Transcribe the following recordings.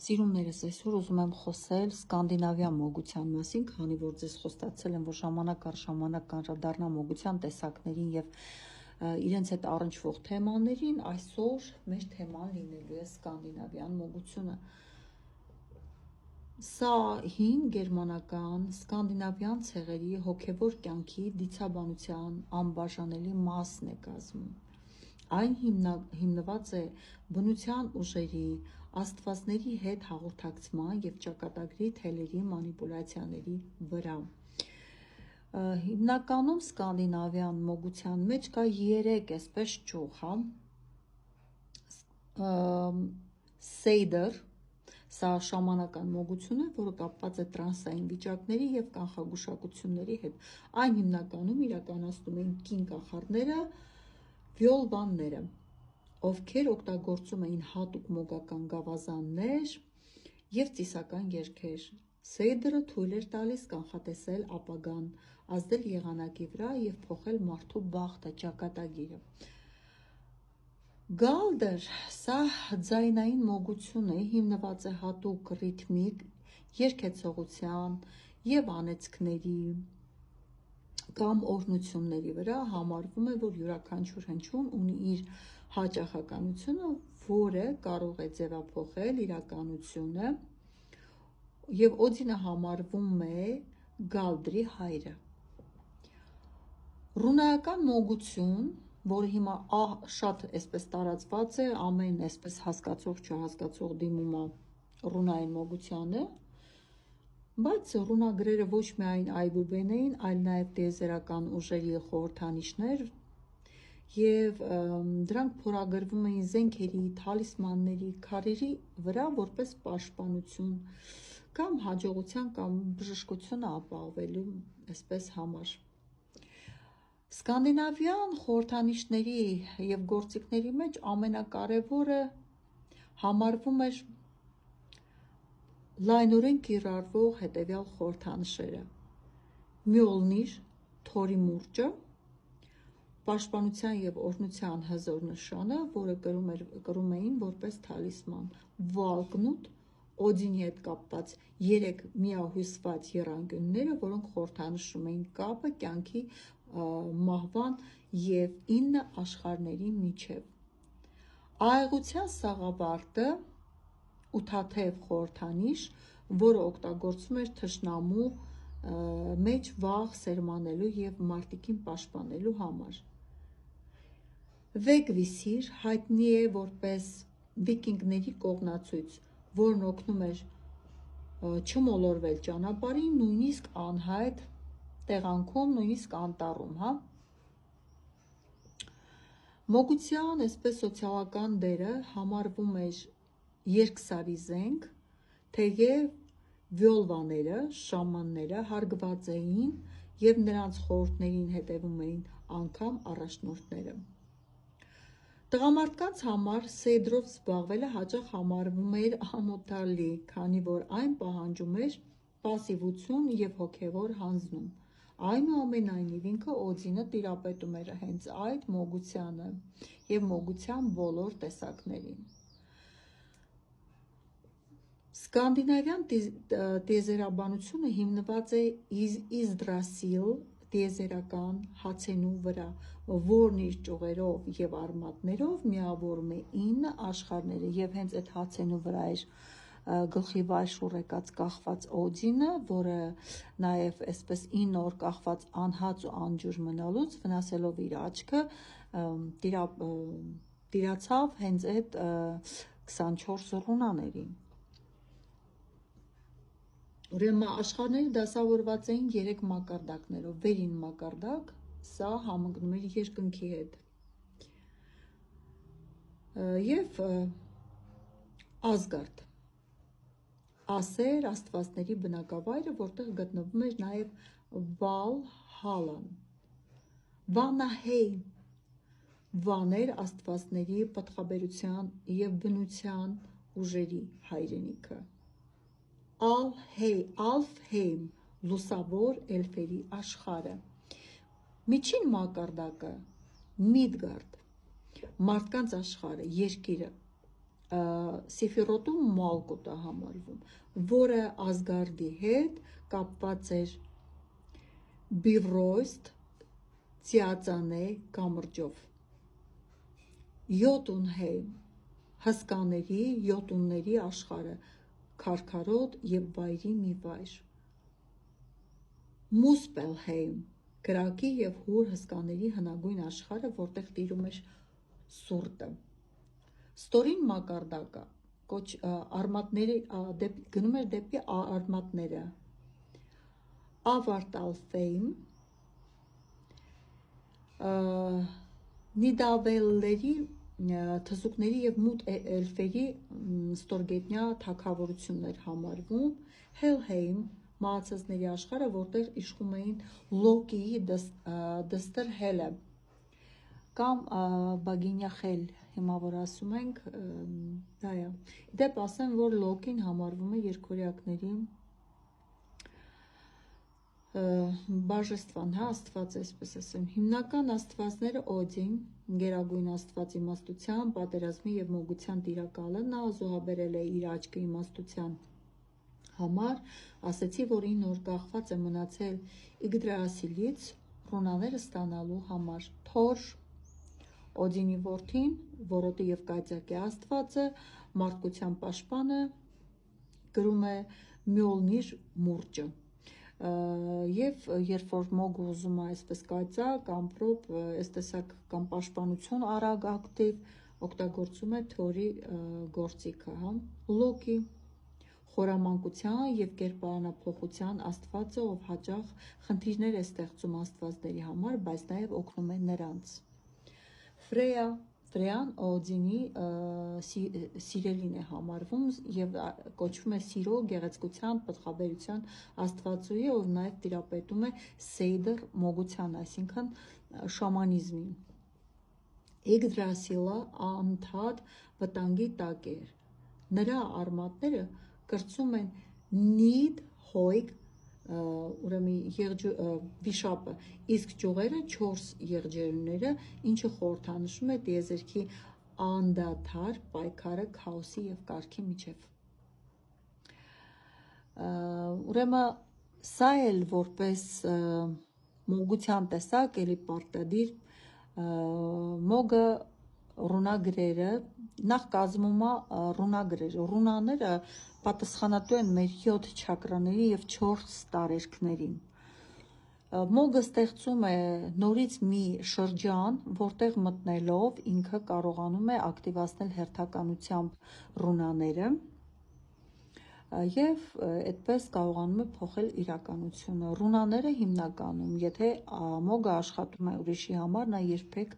Սիրուններս, այսօր ուզում եմ խոսել սկանդինավյան մոգության մասին, քանի որ ձեզ խոստացել եմ, որ ժամանակ առ ժամանակ կանրադառնամ մոգության տեսակներին եւ իրենց հետ առնչվող թեմաներին, այսօր մեր թեման լինելու է սկանդինավյան մոգությունը։ Սա հին գերմանական սկանդինավյան ցեղերի հոգևոր կյանքի դիցաբանության անբաժանելի մասն է կազմում։ Այն հիմնված է բնության ուժերի, աստվածների հետ հաղորդակցման եւ ճակատագրի թելերի մանիպուլյացիաների վրա։ Հիմնականում սկանդինավյան մոգության մեջ կա 3 այսպես ճյուղ, Սեյդեր, սա շամանական մոգություն է, որը կապված է տրանսային վիճակների եւ կանխագուշակությունների հետ։ Այն հիմնականում իրականացնում են կին կախարդները, վյոլվանները, ովքեր օգտագործում էին հատուկ մոգական գավազաններ եւ ծիսական երգեր։ Սեյդերը թույլ էր տալիս կանխատեսել ապագան, ազդել եղանակի վրա եւ փոխել մարդու բախտը, ճակատագիրը։ Գալդեր, սա ձայնային մոգություն է, հիմնված է հատուկ ռիթմիկ, երգեցողության եւ անեծքների կամ օրհնությունների վրա, համարվում է, որ յուրաքանչյուր հնչյուն ունի իր հաճախականությունը, որը կարող է ձևափոխել իրականությունը, եւ Օդինը համարվում է Գալդրի հայրը։ Ռունայական մոգություն, որը հիմա շատ այսպես տարածված է, ամեն այսպես հասկացող չհասկացող դիմում է ռունային մոգությանը, բայց ռունագրերը ոչ միայն այբուբեն էին, այլ նաև տիեզերական ուժերի խորհրդանիշներ եւ դրանք փորագրվում էին զենքերի, թալիսմանների, քարերի վրա որպես պաշտպանություն կամ հաջողության կամ բժշկությունը ապահովելու այսպես համար։ Սկանդինավյան խորհրդանիշների եւ գործիքների մեջ ամենակարևորը համարվում էր լայնորեն կիրառվող հետևյալ խորհրդանշերը. Մյոլնիր, թորի մուրճը, պաշտպանության եւ օրհնության հզոր նշանը, որը կրում էին որպես թալիսման, Վալկնուտ, Օդինի հետ կապված 3 միահյուսված եռանկյունները, որոնք խորհրդանշում էին կապը կյանքի մահվան եւ 9 աշխարհների միջև։ Աղեղության սաղավարտը ութաթև խորհրդանիշ, որը օգտագործվում էր թշնամու մեջ վախ սերմանելու եւ մարտիկին պաշտպանելու համար։ Վեգվիսիր հայտնի է որպես վիկինգների կողմնացույց, որն օգնում էր չմոլորվել ճանապարհին, նույնիսկ անհայտ տեղանքում, նույնիսկ անտառում, Մոգության այսպես սոցիալական դերը համարվում էր երկսարի զենք, թեև վյոլվաները, շամանները հարգված էին եւ նրանց խորհուրդներին հետևում էին անգամ առաջնորդները։ Տղամարդկանց համար սեյդրով զբաղվելը հաճախ համարվում էր ամոթալի, քանի որ այն պահանջում էր պասիվություն եւ հոգեվոր հանձնում։ Այնուամենայնիվ ինքը Օդինը տիրապետում էր հենց այդ մոգությանը եւ մոգության բոլոր տեսակներին։ Սկանդինավյան տիեզերաբանությունը հիմնված է Իզդրասիլ տիեզերական հացենու վրա, որն իր ճյուղերով եւ արմատներով միավորում է 9 աշխարհները եւ հենց այդ հացենու վրա էր գլխի վայր եկած կախված Օդինը, որը նաև այսպես 9 օր կախված անհաց ու անջուր մնալուց վնասելով իր աչքը տիրացավ հենց այդ 24 ռունաներին։ Ուրեմն աշխարհները դասավորված էին 3 մակարդակներով, վերին մակարդակ, սա համընկնում էր երկնքի հետ։ Եվ Ասգարդ, Ասեր աստվածների բնակավայրը, որտեղ գտնվում էր նաև Վալհալան, Վանահեյմ, Վաներ աստվածների պտղաբերության եւ բնության ուժերի հայրենիքը, Ալֆհեյմ, լուսավոր էլֆերի աշխարհը, միջին մակարդակը Միդգարդ, մարդկանց աշխարհը, երկիրը, Սիֆիրոտու Մալկոտ է համարվում, որը Ասգարդի հետ կապված էր Բիվրոյստ Ծիածանե կամրջով։ Յոտունհեյմ հսկաների, յոտունների աշխարհը, քարքարոտ եւ վայրի մի վայր։ Մուսպելհեյմ կրակի եւ հուր հսկաների հնագույն աշխարհը, որտեղ տիրում էր սուրտը։ Ստորին մակարդակը արմատների գնում էր դեպի արմատները։ Ավարտալֆեյմ նիդավելների թզուկների եւ մութ էլֆերի ստորգետնյա թագավորություններ համարվում։ Հելհեյմ մահացածների աշխարհը, որտեղ իշխում էին Լոկիի դստեր Հելը կամ Բագինյախել, հիմա որ ասում ենք, դա է։ Դեպ ասեմ, որ Լոկին համարվում է երկորյակների բաժեստվան, հա, աստված, այսպես ասեմ։ Հիմնական աստվածները Օդին, գերագույն աստված իմաստության, պատերազմի եւ մոգության տիրակալը, նա զոհաբերել է իր աչքը իմաստության համար, ասեցի, որ 9 օր կախված է մնացել Իգդրասիլից ռունաները ստանալու համար։ Թոր Օդինի որդին, որոտի եւ կայծակի աստվածը, մարդկության պաշտպանը, գրում է Մյոլնիր մուրճը։ Եվ երբ որ մոգը ուզում է այսպես կայծակ, ամպրոպ, այս տեսակ կամ պաշտպանություն արագ ակտիվ, օգտագործում է Թորի գործիքը, հա։ Լոկի խորամանկության եւ կերպարանափոխության աստվածը, ով հաճախ խնդիրներ է ստեղծում աստվածների համար, բայց նաեւ օգնում է նրանց։ Ֆրեյան Օդինի սիրելին է համարվում եւ կոչվում է սիրո, գեղեցկության, պտղաբերության աստվածուհի, ով նաեւ տիրապետում է Սեյդր մոգության, այսինքն շամանիզմին։ Իգդրասիլը անընդհատ վտանգի տակ էր։ Նրա արմատները կրծում են նիդ հոյգ, ուրեմն վիշապը, իսկ ճյուղերը 4 եղջերուները, ինչը խորհրդանշում է տիեզերքի անդադար պայքարը քաոսի եւ կարգի միջև։ Ուրեմն սա էլ որպես մոգության տեսակ էլի պարտադիր մոգը ռունագրերը նախ կազմում է ռունագրեր։ Ռունաները պատասխանատու են մեր 7 չակրաների եւ 4 տարերքներին։ Մոգը ստեղծում է նորից մի շրջան, որտեղ մտնելով ինքը կարողանում է ակտիվացնել հերթականությամբ ռունաները եւ այդպես կարողանում է փոխել իրականությունը։ Ռունաները հիմնականում, եթե մոգը աշխատում է ուրիշի համար, նա երբեք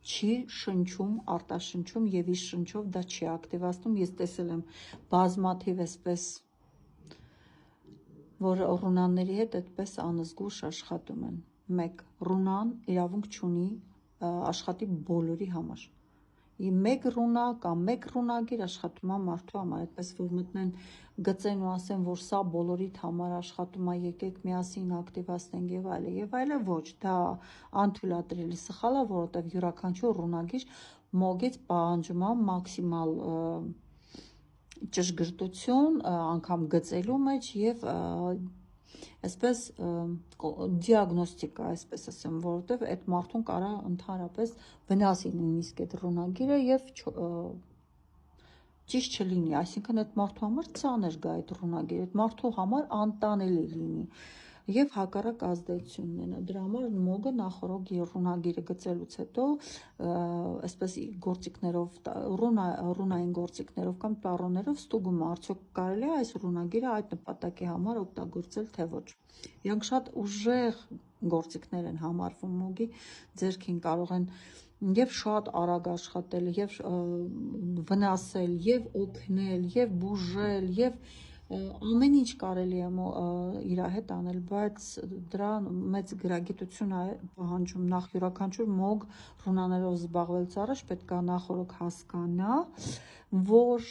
չի շնչում, արտաշնչում եւ իր շնչով դա չի ակտիվացնում։ Ես տեսել եմ բազմաթիվ այսպես, որ ռունաների հետ այդպես անզգուշ աշխատում են։ 1. Ռունան իրավունք չունի աշխատի բոլորի համար։ Մեկ ռունա կամ մեկ ռունագիր աշխատում է մարդու համար, այդպես որ մտնեն գծեն ու ասեն, որ սա բոլորիդ համար աշխատում է, եկեք միասին ակտիվացնենք եւ այլը, ոչ, դա անթույլատրելի սխալ է, որովհետեւ յուրաքանչյուր ռունագիր մոգից պահանջում է մաքսիմալ ճշգրտություն, անգամ գծելու մեջ եւ այսպես դիագնոստիկա, այսպես ասեմ, որովհետեւ այդ մարդուն կարա ընդհանրապես վնասի նույնիսկ այդ ռունագիրը եւ ճիշտ չլինի, այսինքն այդ մարդու համար ծանր գա այդ ռունագիրը, այդ մարդու համար անտանելի լինի եւ հակառակ ազդեցություն ունենա։ Դրա համար մոգը նախորդ ռունագիրը գծելուց հետո այսպես գործիքներով, ռունային գործիքներով կամ տարոներով ստուգում է, արդյոք կարելի է այս ռունագիրը այդ նպատակի համար օգտագործել, թե ոչ։ Իրանք շատ ուժեղ գործիքներ են համարվում մոգի ձեռքին, կարող են եւ շատ արագ աշխատել, եւ վնասել, եւ օգնել, եւ բուժել, եւ ամեն ինչ կարելի է իր հետ անել, բայց դրա մեծ գրագիտություն է պահանջում։ Նախ յուրաքանչյուր մոգ ռունաներով զբաղվելուց առաջ պետք է նախորդ հասկանա, որ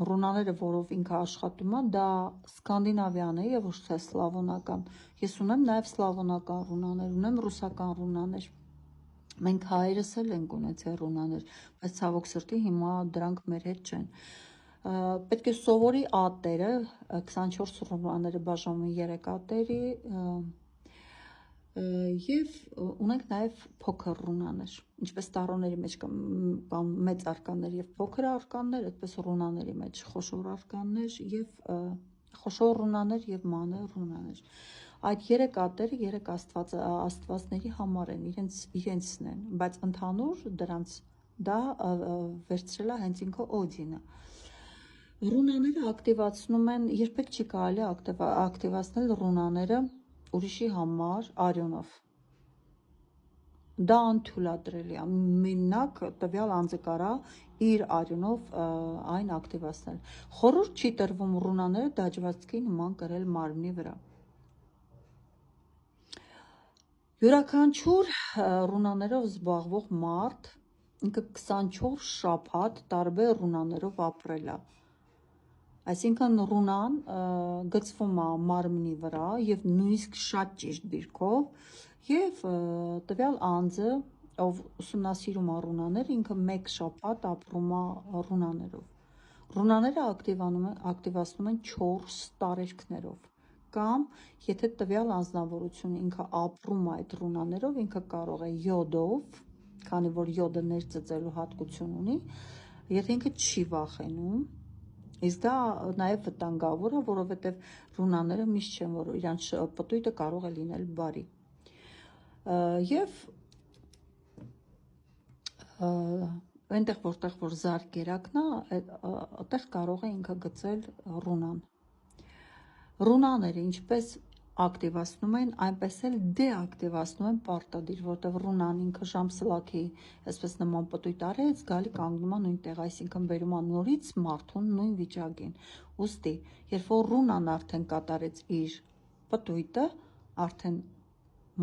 ռունաները, որով ինքը աշխատում է, դա սկանդինավյան է եւ ոչ թե սլավոնական։ Ես ունեմ նաեւ սլավոնական ռունաներ, ունեմ ռուսական ռունաներ։ Մենք հայերս էլ ենք ունեցել ռունաներ, բայց ցավոք սրտի հիմա դրանք մեր հետ չեն։ Պետք է սովորի ատերը, 24 ռունաները բաժանում են 3 ատերի, եւ ունենք նաեւ փոքր ռունաներ, ինչպես տարոների մեջ կան մեծ արկաններ եւ փոքր արկաններ, այդպես ռունաների մեջ խոշոր արկաններ եւ խոշոր ռունաներ եւ մանր ռունաներ։ Այդ 3 ատերը 3 աստվածների համար են, իրենցն են, բայց ընդհանուր դրանց դա վերցրել է հենց ինքը Օդինը։ Ռունաները ակտիվացնում են, երբեք չի կարելի ակտիվացնել ռունաները ուրիշի համար արյունով։ Դա անթույլատրելի է, մենակ տվյալ անձը կարա իր արյունով այն ակտիվացնել։ Խորհուրդ չի տրվում ռունաները դաջվածքի նման կրել մարմնի վրա։ Յուրաքանչյուր ռունաներով զբաղվող մարդ ինքը 24 շաբաթ տարբեր ռունաներով ապրել է։ Այսինքն ռունան գծվում է մարմնի վրա եւ նույնիսկ շատ ճիշտ դիրքով եւ տվյալ անձը, ով ուսումնասիրում է ռունաները, ինքը 1 շաբաթ ապրում է ռունաներով։ Ռունաները ակտիվացնում են 4 տարերքներով, կամ եթե տվյալ անձնավորությունը ինքը ապրում է այդ ռունաներով, ինքը կարող է յոդով, քանի որ յոդը ներծծելու հատկություն ունի, եթե ինքը չի վախենում, իսկ դա նաև վտանգավոր է, որովհետև ռունաները միշտ չեն, որ իրանց պտույտը կարող է լինել բարի։ Եվ այնտեղ որտեղ որ զարկերակն է, այդտեղ կարող է ինքը գծել ռունան։ Ռունաները ինչպես ակտիվացնում են, այնպես էլ դեակտիվացնում են պարտադիր, որտեղ ռունան ինքը ժամսլաքի, այսպես նման պտույտ արեց, գալի կանգնում է նույն տեղ, այսինքն բերում է նորից մարդուն նույն վիճակին։ Ուստի, երբ որ ռունան արդեն կատարեց իր պտույտը, արդեն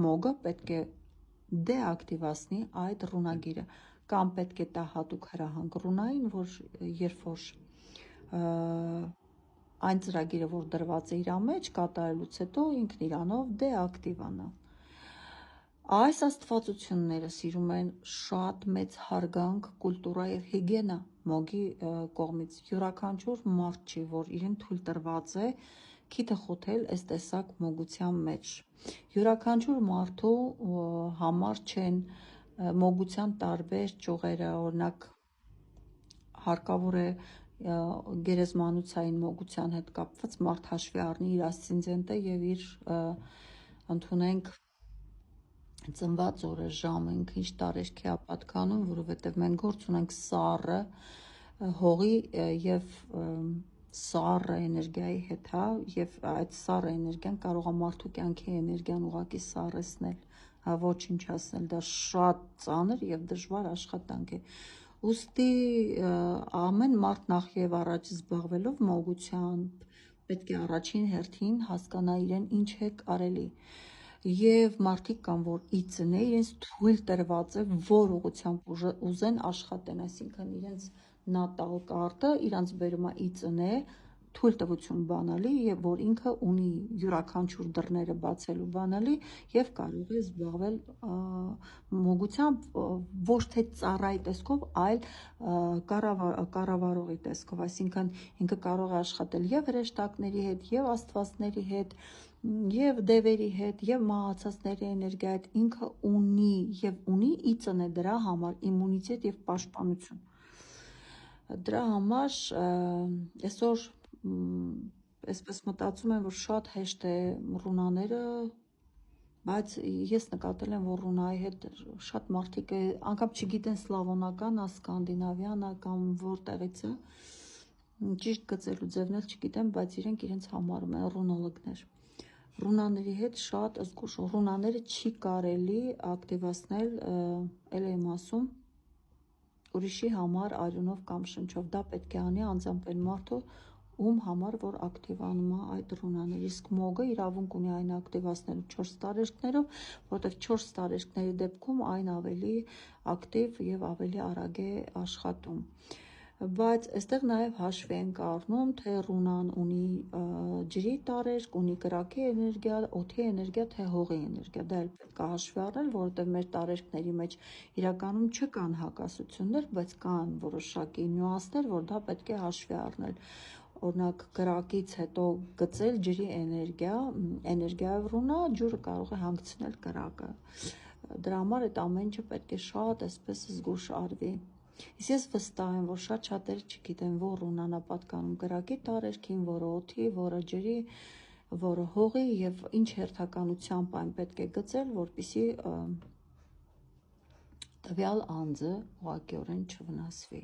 մոգը պետք է դեակտիվացնի այդ ռունագիրը, կամ պետք է տա հատուկ հրահանգ ռունային, որ երբ որ այն ծրագիրը, որ դրված է իր մեջ, կատարելուց հետո ինքն իրանով դեակտիվանա։ Այս աստվածությունները սիրում են շատ մեծ հարգանք, կուլտուրա եւ հիգիենա մոգի կողմից։ Յուրաքանչյուր մարդ չի, որ իրեն թույլ տրված է քիթը խոթել այս տեսակ մոգության մեջ։ Յուրաքանչյուր մարդու համար չեն մոգության տարբեր ճյուղերը, օրինակ հարկավոր է գերեզմանոցային մոգության հետ կապված մարդ հաշվի առնի իր ասցենդենտը եւ իր ընդունենք ծնված օրը, ժամը, ինքը ինչ տարերքի է պատկանում, որովհետեւ մենք գործ ունենք սառը հողի եւ սառը էներգիայի հետ, հա, եւ այդ սառը էներգիան կարող է մարդու կյանքի էներգիան ուղղակի սառեցնել, հա, ոչնչացնել, դա շատ ծանր եւ դժվար աշխատանք է։ Ուստի ամեն մարդ նախ եւ առաջ զբաղվելով մոգությամբ պետք է առաջին հերթին հասկանա իրեն ինչ է կարելի։ Եվ մարդիկ կան, որ իծն է, իրենց թույլ տրված է, որ ուղղությամբ ուզեն աշխատեն, այսինքն իրենց նատալ կարտը իրանց բերում է իծն է, թույլտվություն բանալի, եւ որ ինքը ունի յուրաքանչյուր դռները բացելու բանալի եւ կարող է զբաղվել մոգությամբ ոչ թե ծառայի տեսքով, այլ կառավարողի տեսքով, այսինքն ինքը կարող է աշխատել եւ հրեշտակների հետ, եւ աստվածների հետ, եւ դևերի հետ, եւ մահացածների էներգիա հետ, ինքը ունի եւ ունի իծն է դրա համար իմունիտետ եւ պաշտպանություն։ Դրա համար այսօր այսպես մտածում եմ, որ շատ հեշտ է ռունաները, բայց ես նկատել եմ, որ ռունայի հետ շատ մարդիկ անգամ չգիտեն սլավոնական, սկանդինավյան, կամ որտեղից է, ճիշտ գծելու ձևն էլ չգիտեմ, բայց իրենց համարում են ռունոլոգներ։ Ռունաների հետ շատ զգուշ, ռունաները չի կարելի ակտիվացնել, ել եմ ասում, ուրիշի համար արյունով կամ շնչով, դա պետք է անի անձամբ այն մարդու, ում համար որ ակտիվանում է այդ ռունաները, իսկ մոգը իրավունք ունի այն ակտիվացնելու 4 տարերքներով, որտեղ 4 տարերքների դեպքում այն ավելի ակտիվ եւ ավելի արագ է աշխատում։ Բայց այստեղ նաև հաշվի ենք առնում, թե ռունան ունի ջրի տարերկ, ունի կրակի էներգիա, օդի էներգիա, թե հողի էներգիա։ Դա էլ պետք է հաշվի առնել, որովհետև մեր տարերկների մեջ իրականում չկան հակասություններ, բայց կան որոշակի նյուանսներ, որ դա պետք է հաշվի առնել։ Օրինակ կրակից հետո գծել ջրի էներգիայով ռունա, ջուրը կարող է հանգեցնել կրակը։ Դրա համար այդ ամեն ինչը պետք է շատ այսպես զգուշ արվի։ Իսկ ես վստահ եմ, որ շատ շատերը չգիտեն, որ ռունան է պատկանում կրակի տարերքին, որը օդի, որը ջրի, որը հողի եւ ինչ հերթականությամբ այն պետք է գծել, որպեսզի տվյալ անձը ուղղակիորեն չվնասվի։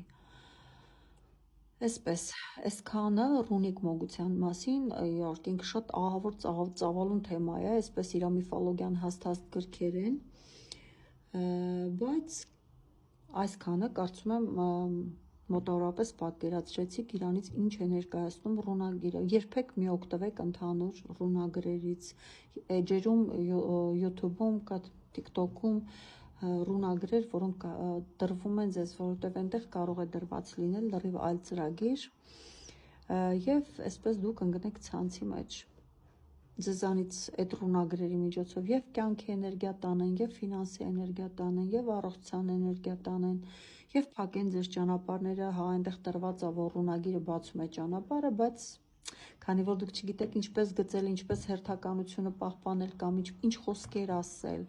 Այսպես, այսքանը ռունիկ մոգության մասին, իհարկե շատ ահավոր ծավալուն թեմա է, այսպես իր միֆոլոգիան հաստ գրքեր են, բայց այսքանը կարծում եմ մոտավորապես պատկերացրեցիք իրանից ինչ է ներկայացնում ռունագիրը։ Երբեք մի օգտվեք ընդհանուր ռունագրերից, էջերում, YouTube-ում, TikTok-ում ռունագրեր, որոնք տրվում են ձեզ, որովհետև այնտեղ կարող է դրված լինել լրիվ այլ ծրագիր եւ այսպես դուք ընկնեք ցանցի մեջ։ Ձեզանից այդ ռունագրերի միջոցով եւ կյանքի էներգիա տանեն, եւ ֆինանսի էներգիա տանեն, եւ առողջության էներգիա տանեն, եւ փակեն ձեր ճանապարհները, հա այնտեղ տրված է, որ ռունագիրը բացում է ճանապարհը, բայց քանի որ դուք չգիտեք ինչպես գծել, ինչպես հերթականությունը պահպանել կամ ինչ խոսքեր ասել,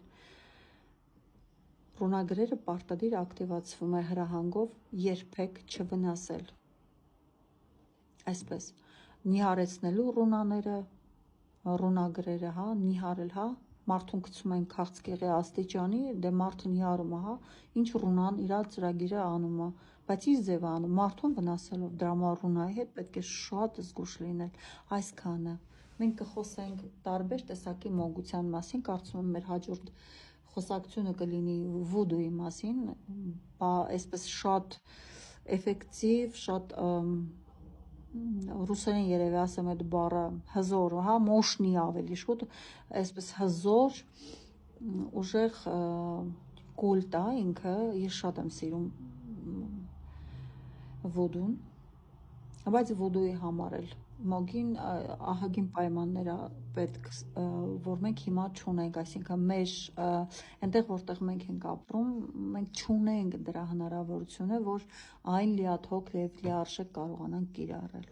ռունագրերը պարտադիր ակտիվացվում է հրահանգով երբեք չվնասել։ Այսպես, նիհարեցնելու ռունաները, ռունագրերը, հա, նիհարել, հա, մարդուն գցում են քաղցկեղի աստիճանի, դե մարդը նիհարում է, հա, ինչ ռունան իր ծրագիրը անում է, բայց ինչ ձև է անում, մարդուն վնասելով, դրա համար ռունայի հետ պետք է շատ զգուշ լինել, այսքանը։ Մենք կխոսենք տարբեր տեսակի մոգության մասին, կարծում եմ մեր հաջորդ խոսակցությունը կլինի վուդուի մասին, այսպես շատ էֆեկտիվ, շատ ռուսերեն երևի ասեմ այդ բառը հզոր, հա, մոշնի ավելի շուտ, այսպես հզոր, ուժեղ կուլտ է ինքը, ես շատ եմ սիրում վուդուն, բայց վուդուի համար էլ մոգին ահագին պայմաններ է պետք, որ մենք հիմա չունենք, այսինքն մեր այնտեղ որտեղ մենք ենք ապրում, մենք չունենք դրա հնարավորությունը, որ այն լիաթոք եւ լիարժեք կարողանանք կիրառել։